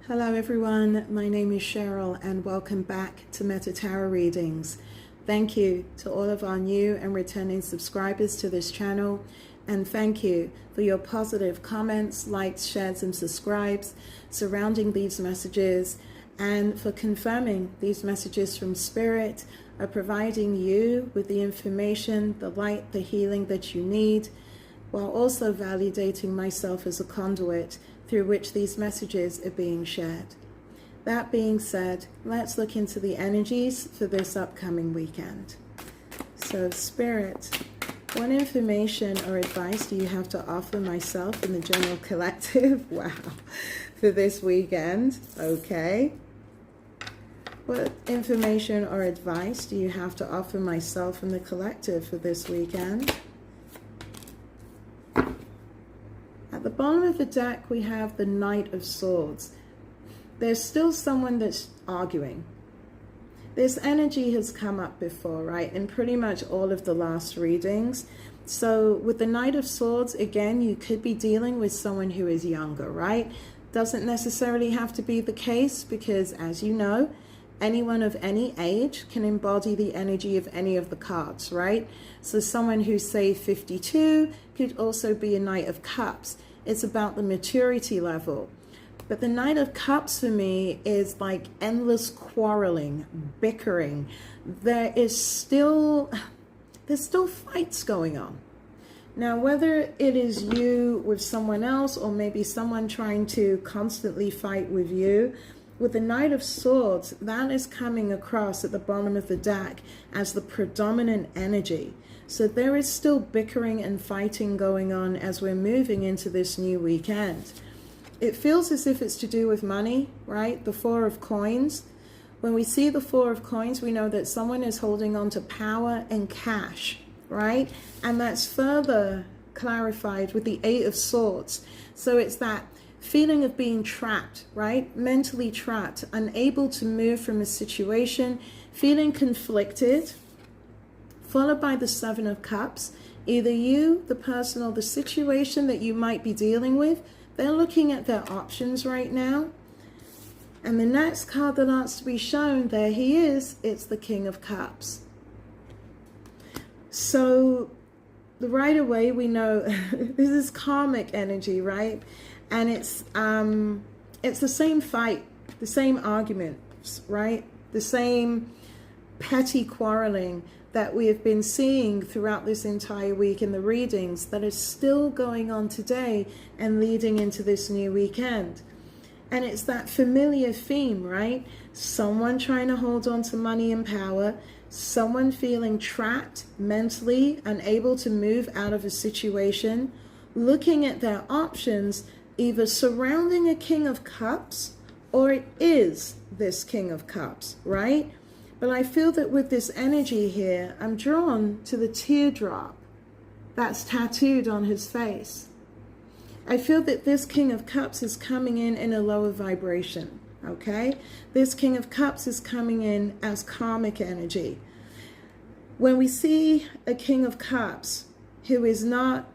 Hello everyone, my name is Cheryl and welcome back to Meta Tarot Readings. Thank you to all of our new and returning subscribers to this channel, and thank you for your positive comments, likes, shares and subscribes surrounding these messages, and for confirming these messages from Spirit are providing you with the information, the light, the healing that you need, while also validating myself as a conduit through which these messages are being shared. That being said, let's look into the energies for this upcoming weekend. So Spirit, what information or advice do you have to offer myself and the general collective? Wow, for this weekend, okay. What information or advice do you have to offer myself and the collective for this weekend? At the bottom of the deck, we have the Knight of Swords. There's still someone that's arguing. This energy has come up before, right? In pretty much all of the last readings. So with the Knight of Swords, again, you could be dealing with someone who is younger, right? Doesn't necessarily have to be the case because, as you know, anyone of any age can embody the energy of any of the cards, right? So someone who's, say, 52 could also be a Knight of Cups. It's about the maturity level. But the Knight of Cups for me is like endless quarreling, bickering. There's still fights going on. Now, whether it is you with someone else or maybe someone trying to constantly fight with you, with the Knight of Swords, that is coming across at the bottom of the deck as the predominant energy. So there is still bickering and fighting going on as we're moving into this new weekend. It feels as if it's to do with money, right? The Four of Coins. When we see the Four of Coins, we know that someone is holding on to power and cash, right? And that's further clarified with the Eight of Swords. So it's that feeling of being trapped, right? Mentally trapped, unable to move from a situation, feeling conflicted, followed by the Seven of Cups. Either you, the person, or the situation that you might be dealing with, they're looking at their options right now. And the next card that asks to be shown, there he is, it's the King of Cups. So right away we know this is karmic energy, right? And it's the same fight, the same arguments, right? The same petty quarreling that we have been seeing throughout this entire week in the readings that is still going on today and leading into this new weekend. And it's that familiar theme, right? Someone trying to hold on to money and power, someone feeling trapped mentally, unable to move out of a situation, looking at their options, either surrounding a King of Cups or it is this King of Cups, right? But I feel that with this energy here, I'm drawn to the teardrop that's tattooed on his face. I feel that this King of Cups is coming in a lower vibration, okay? This King of Cups is coming in as karmic energy. When we see a King of Cups who is not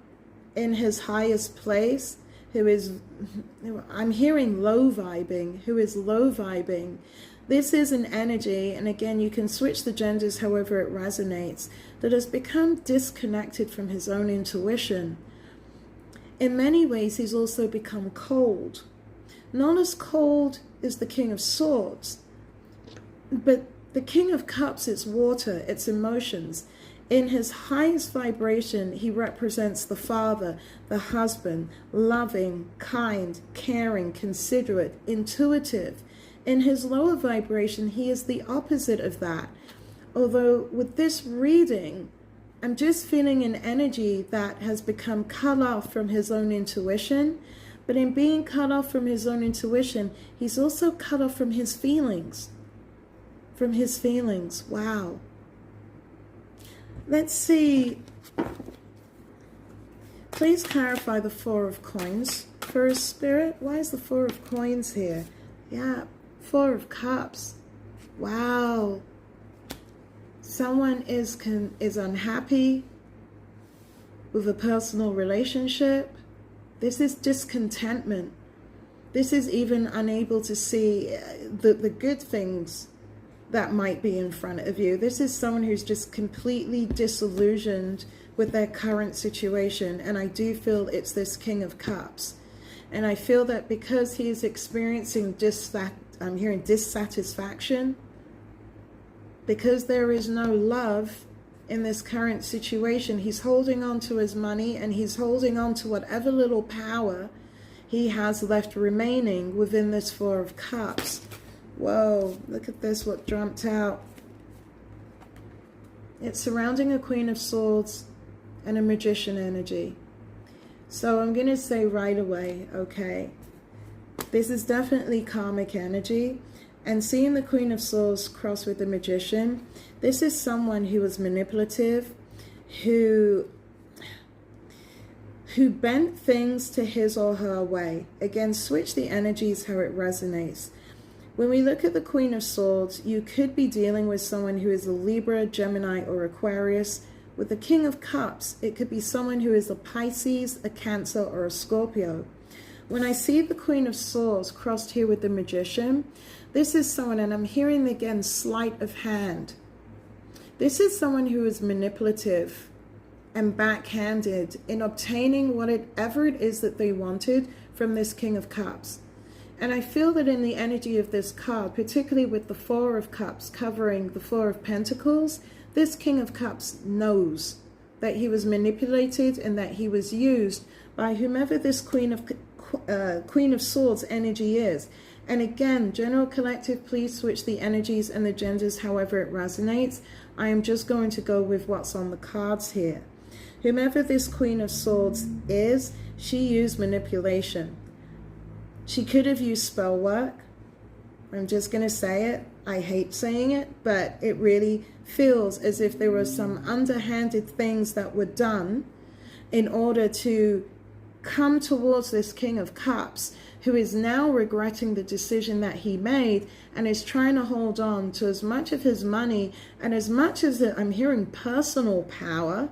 in his highest place, who is, I'm hearing low vibing, who is low vibing. This is an energy, and again, you can switch the genders however it resonates, that has become disconnected from his own intuition. In many ways, he's also become cold. Not as cold as the King of Swords, but the King of Cups, it's water, it's emotions. In his highest vibration, he represents the father, the husband, loving, kind, caring, considerate, intuitive. In his lower vibration, he is the opposite of that. Although with this reading, I'm just feeling an energy that has become cut off from his own intuition. But in being cut off from his own intuition, he's also cut off from his feelings. From his feelings. Wow. Let's see. Please clarify the Four of Coins for a Spirit. Why is the Four of Coins here? Yeah, Four of Cups. Wow. Someone is unhappy with a personal relationship. This is discontentment. This is even unable to see the good things that might be in front of you. This is someone who's just completely disillusioned with their current situation. And I do feel it's this King of Cups. And I feel that because he is experiencing I'm hearing dissatisfaction, because there is no love in this current situation, he's holding on to his money and he's holding on to whatever little power he has left remaining within this Four of Cups. Whoa, look at this, what jumped out. It's surrounding a Queen of Swords and a Magician energy. So I'm going to say right away, okay, this is definitely karmic energy. And seeing the Queen of Swords cross with the Magician, this is someone who was manipulative, who bent things to his or her way. Again, switch the energies how it resonates. When we look at the Queen of Swords, you could be dealing with someone who is a Libra, Gemini, or Aquarius. With the King of Cups, it could be someone who is a Pisces, a Cancer, or a Scorpio. When I see the Queen of Swords crossed here with the Magician, this is someone, and I'm hearing again sleight of hand. This is someone who is manipulative and backhanded in obtaining whatever it is that they wanted from this King of Cups. And I feel that in the energy of this card, particularly with the Four of Cups covering the Four of Pentacles, this King of Cups knows that he was manipulated and that he was used by whomever this Queen of Swords energy is. And again, general collective, please switch the energies and the genders however it resonates. I am just going to go with what's on the cards here. Whomever this Queen of Swords is, she used manipulation. She could have used spell work. I'm just going to say it. I hate saying it, but it really feels as if there were some underhanded things that were done in order to come towards this King of Cups, who is now regretting the decision that he made and is trying to hold on to as much of his money and as much as I'm hearing personal power.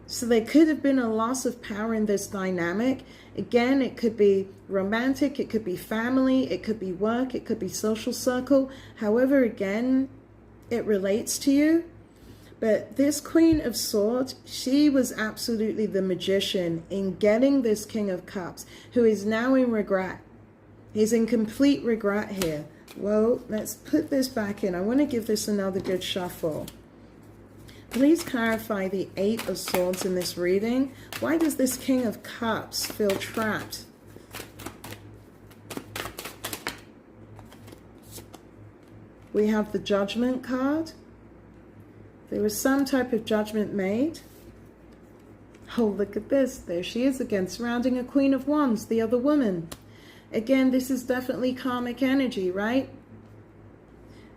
So there could have been a loss of power in this dynamic. Again, it could be romantic, it could be family, it could be work, it could be social circle. However, again, it relates to you. But this Queen of Swords, she was absolutely the magician in getting this King of Cups, who is now in regret. He's in complete regret here. Well, let's put this back in. I want to give this another good shuffle. Please clarify the Eight of Swords in this reading. Why does this King of Cups feel trapped? We have the Judgment card. There was some type of judgment made. Oh, look at this. There she is again, surrounding a Queen of Wands, the other woman. Again, this is definitely karmic energy, right?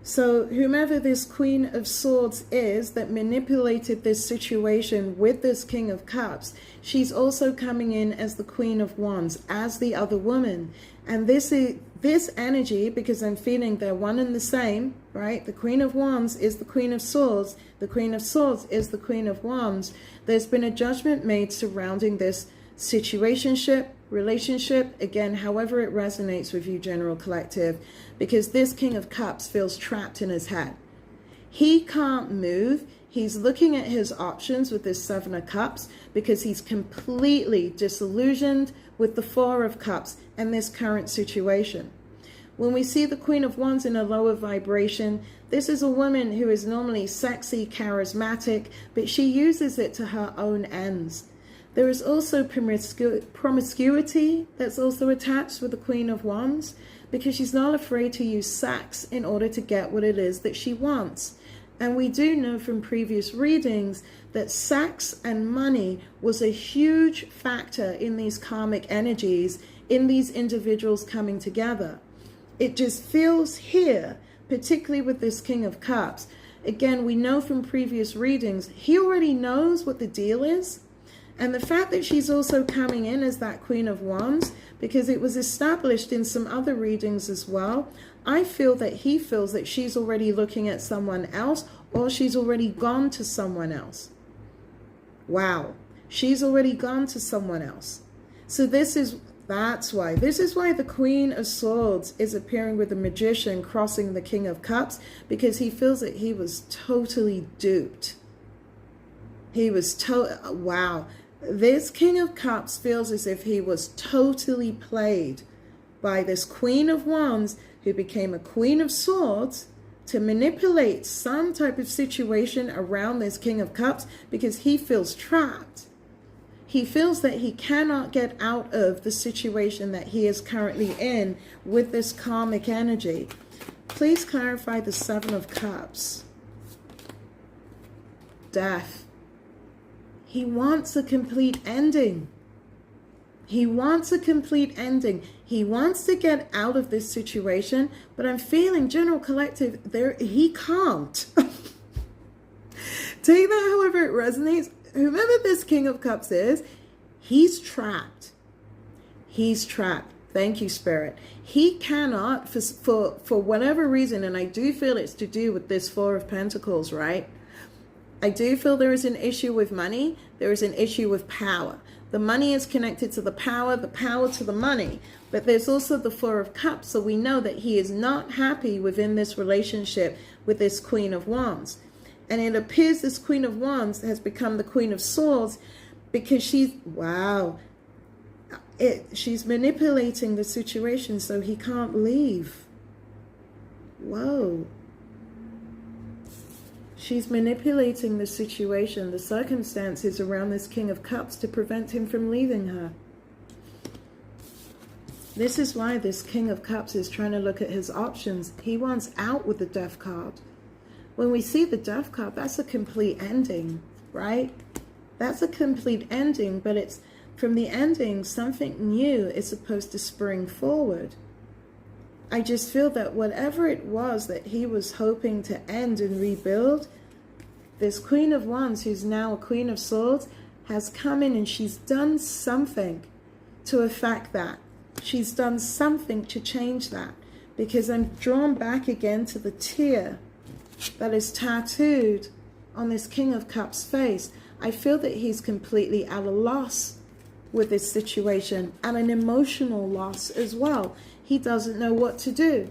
So whomever this Queen of Swords is that manipulated this situation with this King of Cups, she's also coming in as the Queen of Wands, as the other woman. And this energy, because I'm feeling they're one and the same, right? The Queen of Wands is the Queen of Swords. The Queen of Swords is the Queen of Wands. There's been a judgment made surrounding this situationship, relationship, again, however it resonates with you, general collective, because this King of Cups feels trapped in his head. He can't move. He's looking at his options with this Seven of Cups because he's completely disillusioned with the Four of Cups and this current situation. When we see the Queen of Wands in a lower vibration, this is a woman who is normally sexy, charismatic, but she uses it to her own ends. There is also promiscuity that's also attached with the Queen of Wands, because she's not afraid to use sex in order to get what it is that she wants. And we do know from previous readings that sex and money was a huge factor in these karmic energies, in these individuals coming together. It just feels here, particularly with this King of Cups. Again, we know from previous readings, he already knows what the deal is. And the fact that she's also coming in as that Queen of Wands, because it was established in some other readings as well, I feel that he feels that she's already looking at someone else, or she's already gone to someone else. Wow, she's already gone to someone else. So this is That's why. This is why the Queen of Swords is appearing with the Magician crossing the King of Cups, because he feels that he was totally duped. He was wow. This King of Cups feels as if he was totally played by this Queen of Wands, who became a Queen of Swords to manipulate some type of situation around this King of Cups, because he feels trapped. He feels that he cannot get out of the situation that he is currently in with this karmic energy. Please clarify the Seven of Cups. Death. He wants a complete ending. He wants a complete ending. He wants to get out of this situation, but I'm feeling, General Collective, he can't. Take that however it resonates. Whomever this King of Cups is, he's trapped. He's trapped. Thank you, Spirit. He cannot, for whatever reason, and I do feel it's to do with this Four of Pentacles, right? I do feel there is an issue with money. There is an issue with power. The money is connected to the power to the money. But there's also the Four of Cups, so we know that he is not happy within this relationship with this Queen of Wands. And it appears this Queen of Wands has become the Queen of Swords because she's, wow, she's manipulating the situation so he can't leave. Whoa. She's manipulating the situation, the circumstances around this King of Cups to prevent him from leaving her. This is why this King of Cups is trying to look at his options. He wants out with the Death card. When we see the Death card, that's a complete ending, right? That's a complete ending, but it's from the ending, something new is supposed to spring forward. I just feel that whatever it was that he was hoping to end and rebuild, this Queen of Wands, who's now a Queen of Swords, has come in and she's done something to affect that. She's done something to change that, because I'm drawn back again to the tear that is tattooed on this King of Cups face. I feel that he's completely at a loss with this situation, and an emotional loss as well. He doesn't know what to do.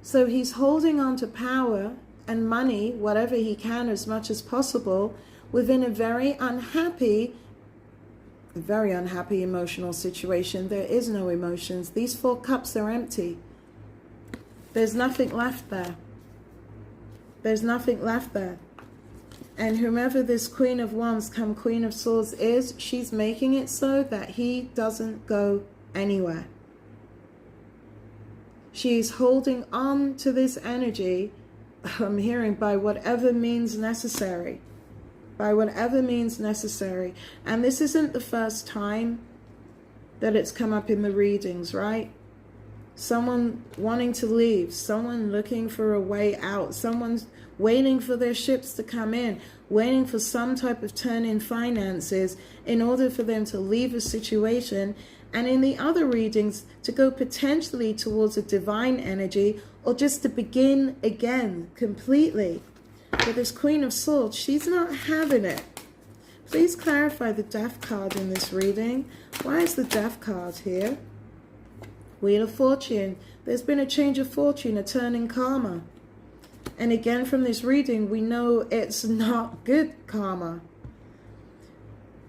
So he's holding on to power and money, whatever he can, as much as possible, within a very unhappy emotional situation. There is no emotions. These four cups are empty. There's nothing left there. There's nothing left there. And whomever this Queen of Wands come Queen of Swords is, she's making it so that he doesn't go anywhere. She's holding on to this energy, I'm hearing, by whatever means necessary. By whatever means necessary. And this isn't the first time that it's come up in the readings, right? Someone wanting to leave, someone looking for a way out, someone's waiting for their ships to come in, waiting for some type of turn in finances in order for them to leave a situation, and in the other readings to go potentially towards a divine energy, or just to begin again completely. But this Queen of Swords, she's not having it. Please clarify the Death card in this reading. Why is the Death card here? Wheel of Fortune. There's been a change of fortune, a turn in karma. And again, from this reading, we know it's not good karma.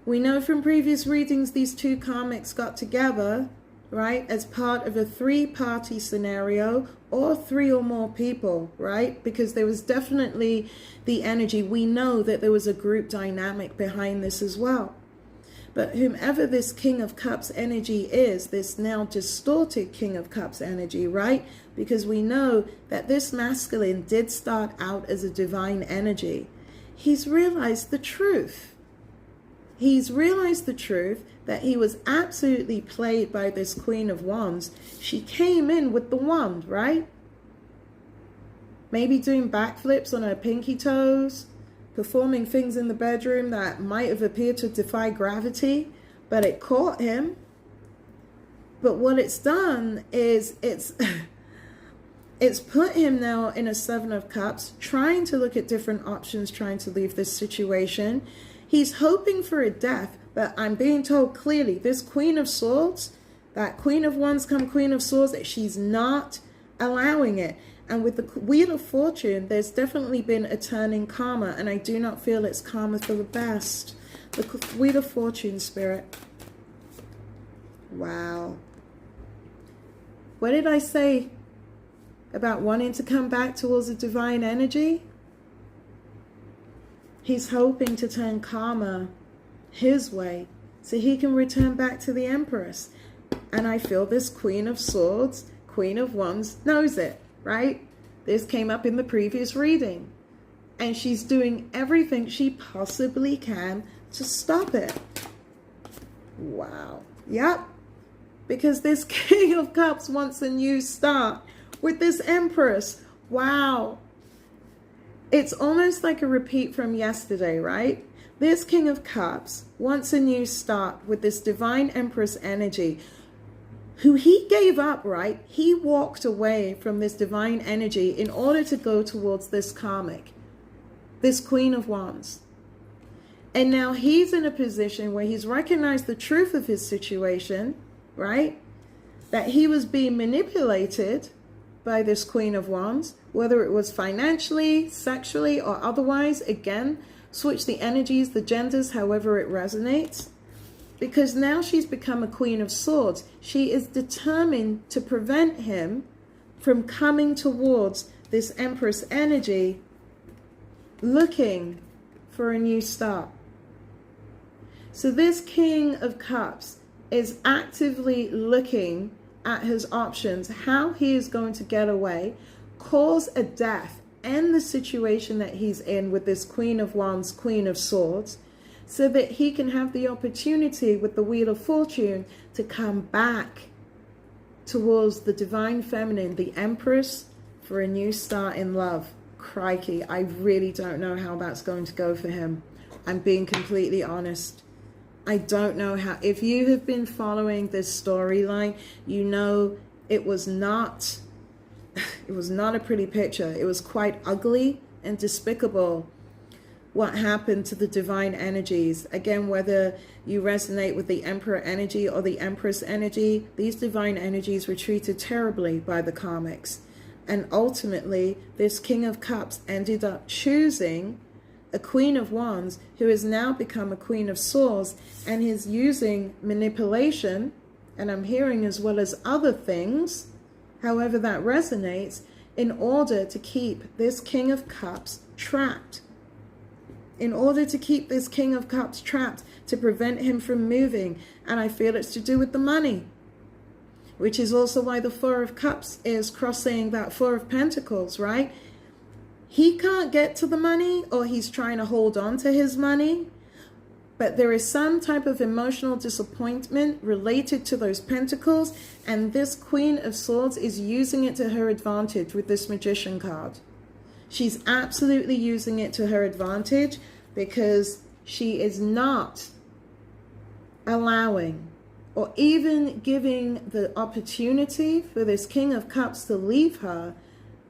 We know from previous readings these two karmics got together, right, as part of a three-party scenario, or three or more people, right? Because there was definitely the energy. We know that there was a group dynamic behind this as well. But whomever this King of Cups energy is, this now distorted King of Cups energy, right? Because we know that this masculine did start out as a divine energy. He's realized the truth. He's realized the truth that he was absolutely played by this Queen of Wands. She came in with the wand, right? Maybe doing backflips on her pinky toes, performing things in the bedroom that might have appeared to defy gravity, but it caught him. But what it's done is it's put him now in a Seven of Cups, trying to look at different options, trying to leave this situation. He's hoping for a death, but I'm being told clearly this Queen of Swords, That Queen of Wands come Queen of Swords, that she's not allowing it. And with the Wheel of Fortune, there's definitely been a turn in karma, and I do not feel it's karma for the best. The Wheel of Fortune, Spirit. Wow. What did I say about wanting to come back towards the divine energy? He's hoping to turn karma his way so he can return back to the Empress. And I feel this Queen of Swords, Queen of Wands knows it, right? This came up in the previous reading. And she's doing everything she possibly can to stop it. Wow. Yep. Because this King of Cups wants a new start with this Empress. Wow. It's almost like a repeat from yesterday, right? This King of Cups wants a new start with this Divine Empress energy, who he gave up, right? He walked away from this divine energy in order to go towards this karmic, this Queen of Wands. And now he's in a position where he's recognized the truth of his situation, right? That he was being manipulated by this Queen of Wands, whether it was financially, sexually, or otherwise. Again, switch the energies, the genders, however it resonates. Because now she's become a Queen of Swords. She is determined to prevent him from coming towards this Empress energy, looking for a new start. So this King of Cups is actively looking at his options, how he is going to get away, cause a death, end the situation that he's in with this Queen of Wands, Queen of Swords, so that he can have the opportunity with the Wheel of Fortune to come back towards the Divine Feminine, the Empress, for a new start in love. Crikey, I really don't know how that's going to go for him. I'm being completely honest. I don't know how. If you have been following this storyline, you know it was not a pretty picture. It was quite ugly and despicable what happened to the divine energies. Again, whether you resonate with the Emperor energy or the Empress energy, these divine energies were treated terribly by the karmics. And ultimately, this King of Cups ended up choosing a Queen of Wands who has now become a Queen of Swords, and is using manipulation, and I'm hearing as well as other things, however that resonates, in order to keep this King of Cups trapped. In order to keep this King of Cups trapped, to prevent him from moving. And I feel it's to do with the money, which is also why the Four of Cups is crossing that Four of Pentacles, right? He can't get to the money, or he's trying to hold on to his money, but there is some type of emotional disappointment related to those pentacles, and this Queen of Swords is using it to her advantage with this Magician card. She's absolutely using it to her advantage, because she is not allowing or even giving the opportunity for this King of Cups to leave her,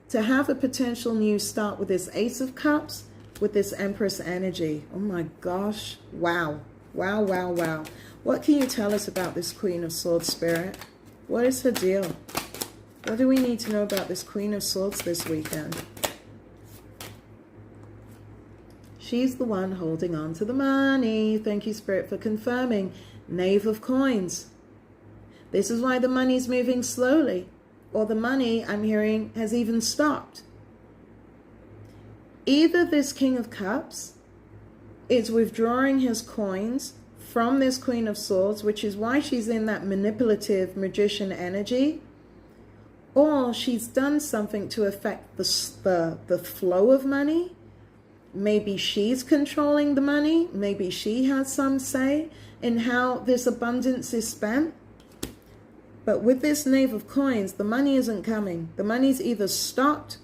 to have a potential new start with this Ace of Cups, with this Empress energy. Oh my gosh. Wow. Wow, wow, wow. What can you tell us about this Queen of Swords, Spirit? What is her deal? What do we need to know about this Queen of Swords this weekend? She's the one holding on to the money. Thank you, Spirit, for confirming. Knave of Coins. This is why the money's moving slowly. Or the money, I'm hearing, has even stopped. Either this King of Cups is withdrawing his coins from this Queen of Swords, which is why she's in that manipulative magician energy, or she's done something to affect the flow of money. Maybe she's controlling the money. Maybe she has some say in how this abundance is spent. But with this Knave of Coins, the money isn't coming. The money's either stopped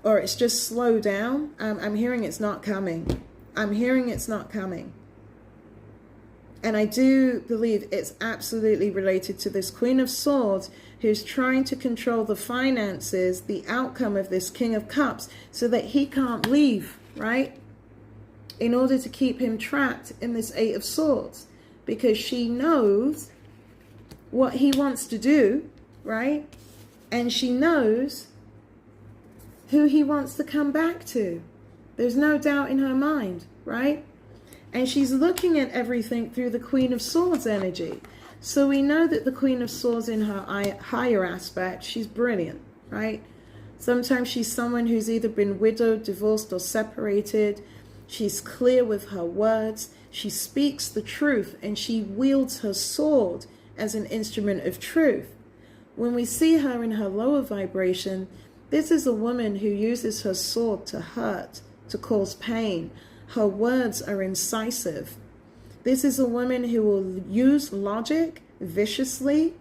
or it's just slowed down. I'm hearing it's not coming. I'm hearing it's not coming. And I do believe it's absolutely related to this Queen of Swords, who's trying to control the finances, the outcome of this King of Cups, so that he can't leave, right? In order to keep him trapped in this Eight of Swords. Because she knows what he wants to do, right? And she knows who he wants to come back to. There's no doubt in her mind, right? And she's looking at everything through the Queen of Swords energy. So we know that the Queen of Swords in her higher aspect, she's brilliant, right? Sometimes she's someone who's either been widowed, divorced, or separated. She's clear with her words. She speaks the truth, and she wields her sword as an instrument of truth. When we see her in her lower vibration, this is a woman who uses her sword to hurt, to cause pain. Her words are incisive. This is a woman who will use logic viciously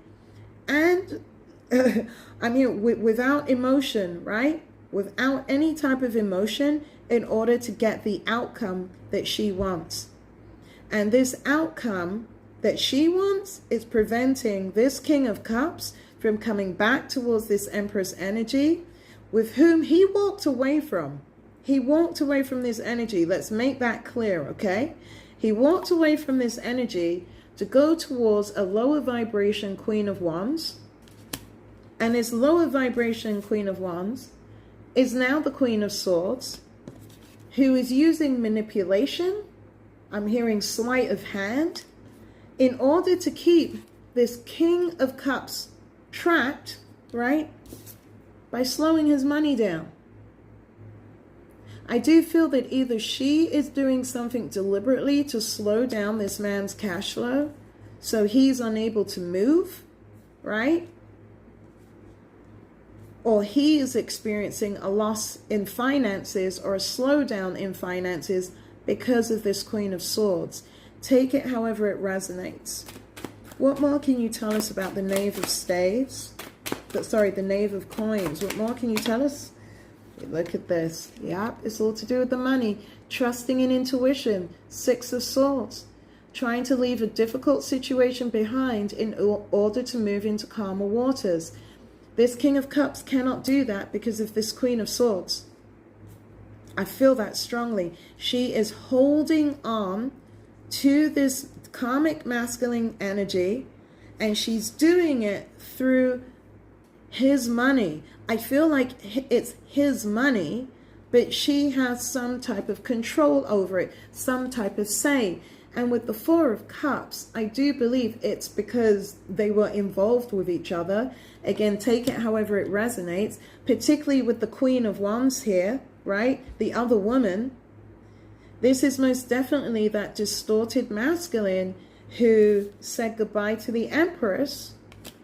and, without emotion, right? Without any type of emotion in order to get the outcome that she wants. And this outcome that she wants is preventing this King of Cups from coming back towards this Empress energy with whom he walked away from. He walked away from this energy. Let's make that clear, okay? He walked away from this energy to go towards a lower vibration Queen of Wands. And this lower vibration Queen of Wands is now the Queen of Swords, who is using manipulation. I'm hearing sleight of hand in order to keep this King of Cups trapped, right? By slowing his money down. I do feel that either she is doing something deliberately to slow down this man's cash flow so he's unable to move, right? Or he is experiencing a loss in finances or a slowdown in finances because of this Queen of Swords. Take it however it resonates. What more can you tell us about the Knave of Staves? The Knave of Coins. What more can you tell us? Look at this. Yep, it's all to do with the money. Trusting in intuition. Six of Swords. Trying to leave a difficult situation behind in order to move into calmer waters. This King of Cups cannot do that because of this Queen of Swords. I feel that strongly. She is holding on to this karmic masculine energy, and she's doing it through his money. I feel like it's his money, but she has some type of control over it, some type of say. And with the Four of Cups, I do believe it's because they were involved with each other. Again, take it however it resonates, particularly with the Queen of Wands here, right? The other woman. This is most definitely that distorted masculine who said goodbye to the Empress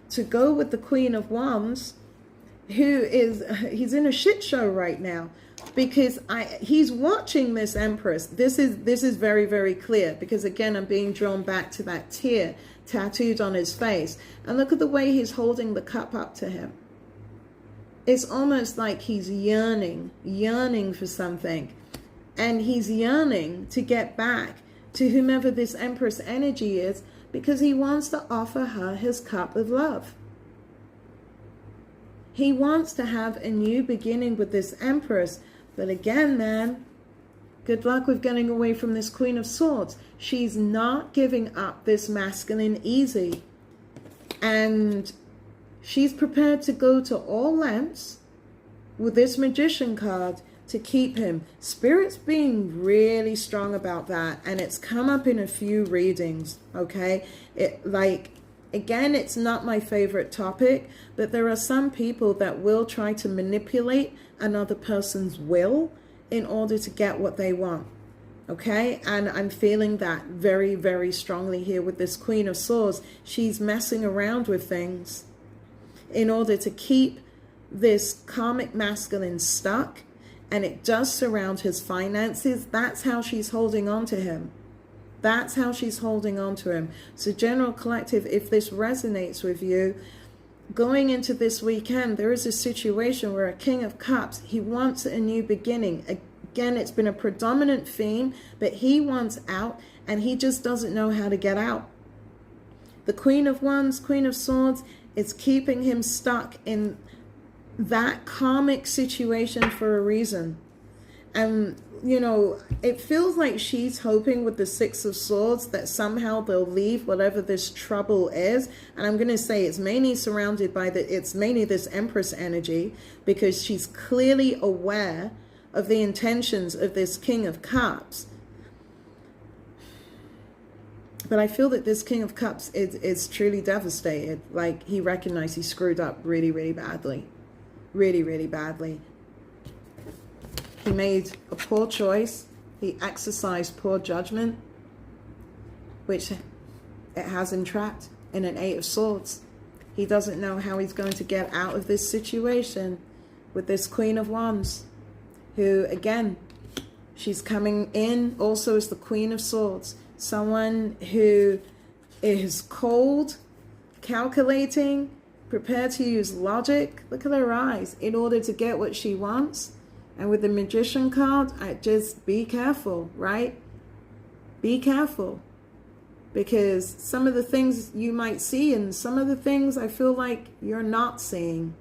to go with the Queen of Wands, he's in a shit show right now because he's watching this Empress. This is very, very clear because again, I'm being drawn back to that tear tattooed on his face. And look at the way he's holding the cup up to him. It's almost like he's yearning for something. And he's yearning to get back to whomever this Empress energy is because he wants to offer her his cup of love. He wants to have a new beginning with this Empress. But again, man, good luck with getting away from this Queen of Swords. She's not giving up this masculine easy. And she's prepared to go to all lengths with this Magician card to keep him. Spirit's being really strong about that. And it's come up in a few readings, okay? Again, it's not my favorite topic, but there are some people that will try to manipulate another person's will in order to get what they want. Okay, and I'm feeling that very, very strongly here with this Queen of Swords. She's messing around with things in order to keep this karmic masculine stuck, and it does surround his finances. That's how she's holding on to him. That's how she's holding on to him. So general collective, if this resonates with you, going into this weekend, there is a situation where a King of Cups, he wants a new beginning. Again, it's been a predominant theme, but he wants out and he just doesn't know how to get out. The Queen of Wands, Queen of Swords, is keeping him stuck in that karmic situation for a reason. And, you know, it feels like she's hoping with the Six of Swords that somehow they'll leave whatever this trouble is. And I'm going to say it's mainly surrounded by it's mainly this Empress energy, because she's clearly aware of the intentions of this King of Cups. But I feel that this King of Cups is truly devastated. Like, he recognized he screwed up really, really badly. Really, really badly. He made a poor choice. He exercised poor judgment, which it has him trapped in an Eight of Swords. He doesn't know how he's going to get out of this situation with this Queen of Wands, who, again, she's coming in also as the Queen of Swords. Someone who is cold, calculating, prepared to use logic. Look at her eyes, in order to get what she wants. And with the Magician card, just be careful, right? Be careful. Because some of the things you might see, and some of the things I feel like you're not seeing.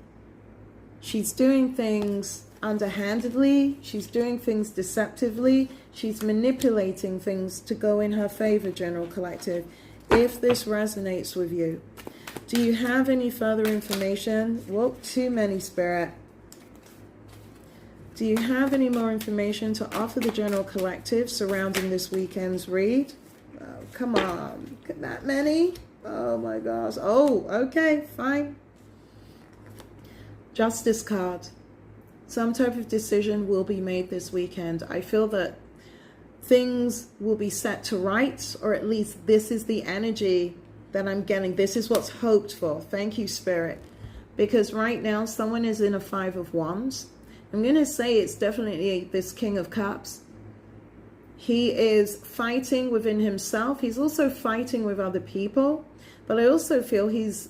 She's doing things underhandedly. She's doing things deceptively. She's manipulating things to go in her favor, General Collective. If this resonates with you, do you have any further information? Whoa, too many, Spirit. Do you have any more information to offer the General Collective surrounding this weekend's read? Oh, come on. That many? Oh my gosh. Oh, okay, fine. Justice card. Some type of decision will be made this weekend. I feel that things will be set to rights, or at least this is the energy that I'm getting. This is what's hoped for. Thank you, Spirit. Because right now, someone is in a Five of Wands. I'm going to say it's definitely this King of Cups. He is fighting within himself. He's also fighting with other people. But I also feel he's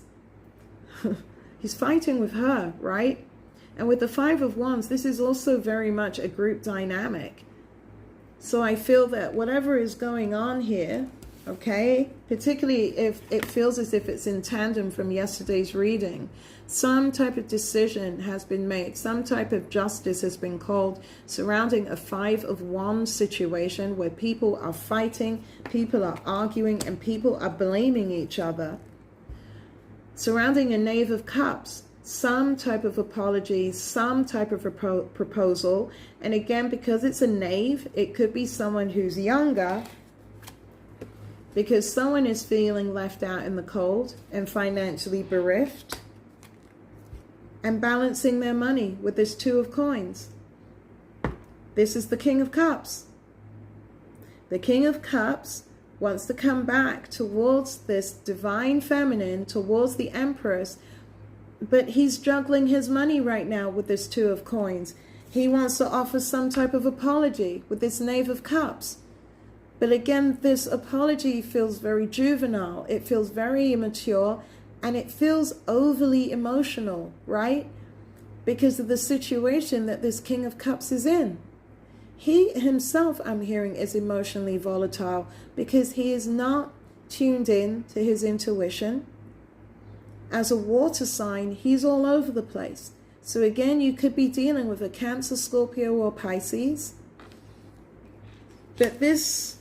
fighting with her, right? And with the Five of Wands, this is also very much a group dynamic. So I feel that whatever is going on here, okay, particularly if it feels as if it's in tandem from yesterday's reading, some type of decision has been made, some type of justice has been called surrounding a Five of Wands situation where people are fighting, people are arguing, and people are blaming each other. Surrounding a Knave of Cups, some type of apology, some type of proposal. And again, because it's a knave, it could be someone who's younger, because someone is feeling left out in the cold and financially bereft, and balancing their money with this Two of Coins. This is the King of Cups. The King of Cups wants to come back towards this divine feminine, towards the Empress, but he's juggling his money right now with this Two of Coins. He wants to offer some type of apology with this Knave of Cups. But again, this apology feels very juvenile. It feels very immature, and it feels overly emotional, right? Because of the situation that this King of Cups is in. He himself, I'm hearing, is emotionally volatile because he is not tuned in to his intuition. As a water sign, he's all over the place. So again, you could be dealing with a Cancer, Scorpio, or Pisces. But this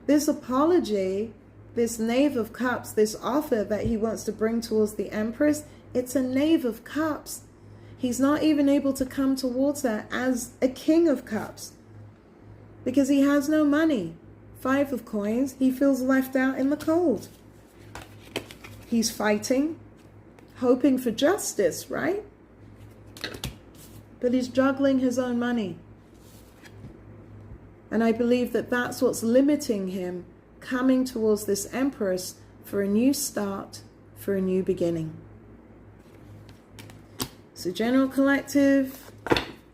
apology, this Knave of Cups, this offer that he wants to bring towards the Empress, it's a Knave of Cups. He's not even able to come towards her as a King of Cups because he has no money. Five of Coins, he feels left out in the cold. He's fighting, hoping for justice, right? But he's juggling his own money. And I believe that that's what's limiting him coming towards this Empress for a new start, for a new beginning. So General Collective,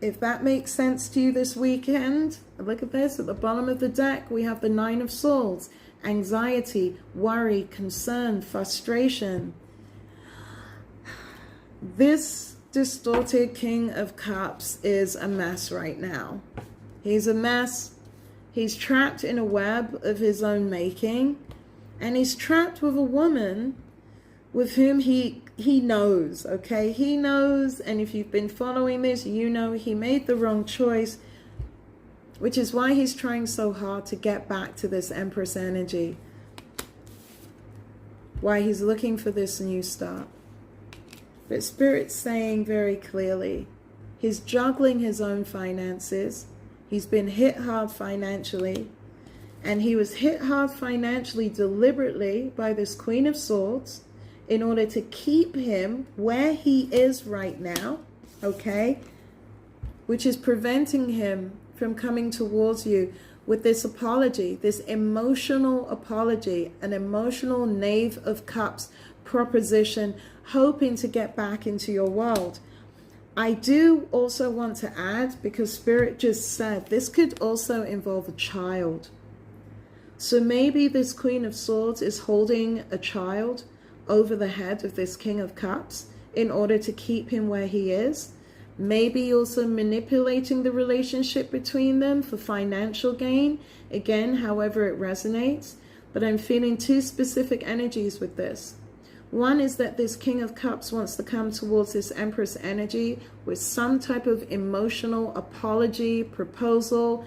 if that makes sense to you this weekend, look at this. At the bottom of the deck, we have the Nine of Swords. Anxiety, worry, concern, frustration. This distorted King of Cups is a mess right now. He's a mess. He's trapped in a web of his own making. And he's trapped with a woman with whom he he knows, okay? He knows, and if you've been following this, you know he made the wrong choice, which is why he's trying so hard to get back to this Empress energy. Why he's looking for this new start. But Spirit's saying very clearly, he's juggling his own finances. He's been hit hard financially. And he was hit hard financially deliberately by this Queen of Swords in order to keep him where he is right now, okay? Which is preventing him from coming towards you with this apology, this emotional apology, an emotional Knave of Cups proposition, hoping to get back into your world. I do also want to add, because Spirit just said, this could also involve a child. So maybe this Queen of Swords is holding a child over the head of this King of Cups in order to keep him where he is. Maybe also manipulating the relationship between them for financial gain. Again, however it resonates. But I'm feeling two specific energies with this. One is that this King of Cups wants to come towards this Empress energy with some type of emotional apology, proposal.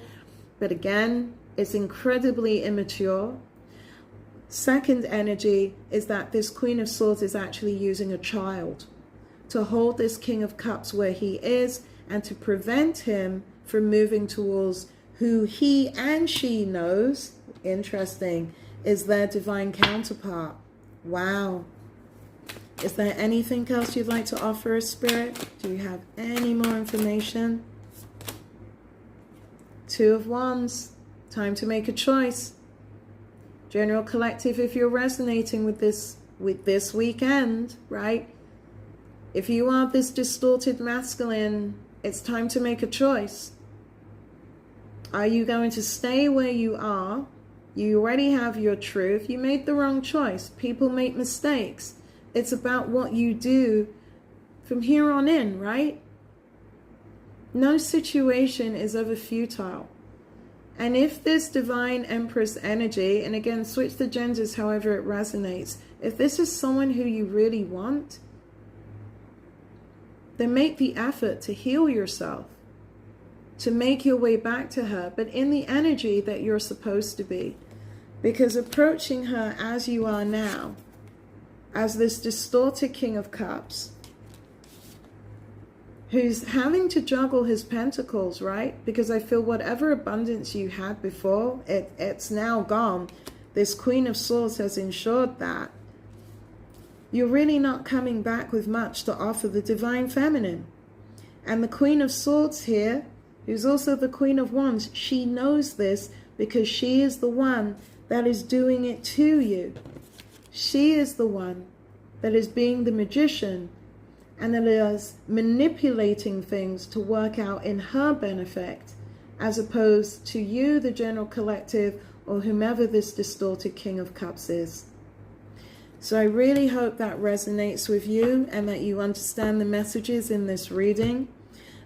But again, it's incredibly immature. Second energy is that this Queen of Swords is actually using a child to hold this King of Cups where he is and to prevent him from moving towards who he and she knows, interesting, is their divine counterpart. Wow. Is there anything else you'd like to offer us, Spirit? Do you have any more information? Two of Wands. Time to make a choice. General Collective, if you're resonating with this weekend, right? If you are this distorted masculine, it's time to make a choice. Are you going to stay where you are? You already have your truth. You made the wrong choice. People make mistakes. It's about what you do from here on in, right? No situation is ever futile. And if this divine Empress energy, and again, switch the genders however it resonates, if this is someone who you really want, then make the effort to heal yourself, to make your way back to her, but in the energy that you're supposed to be. Because approaching her as you are now, as this distorted King of Cups, who's having to juggle his pentacles, right? Because I feel whatever abundance you had before, it's now gone. This Queen of Swords has ensured that. You're really not coming back with much to offer the Divine Feminine. And the Queen of Swords here, who's also the Queen of Wands, she knows this because she is the one that is doing it to you. She is the one that is being the magician and that is manipulating things to work out in her benefit, as opposed to you, the General Collective, or whomever this distorted King of Cups is. So I really hope that resonates with you and that you understand the messages in this reading.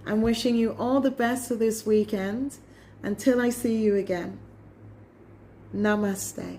I'm wishing you all the best for this weekend. Until I see you again. Namaste.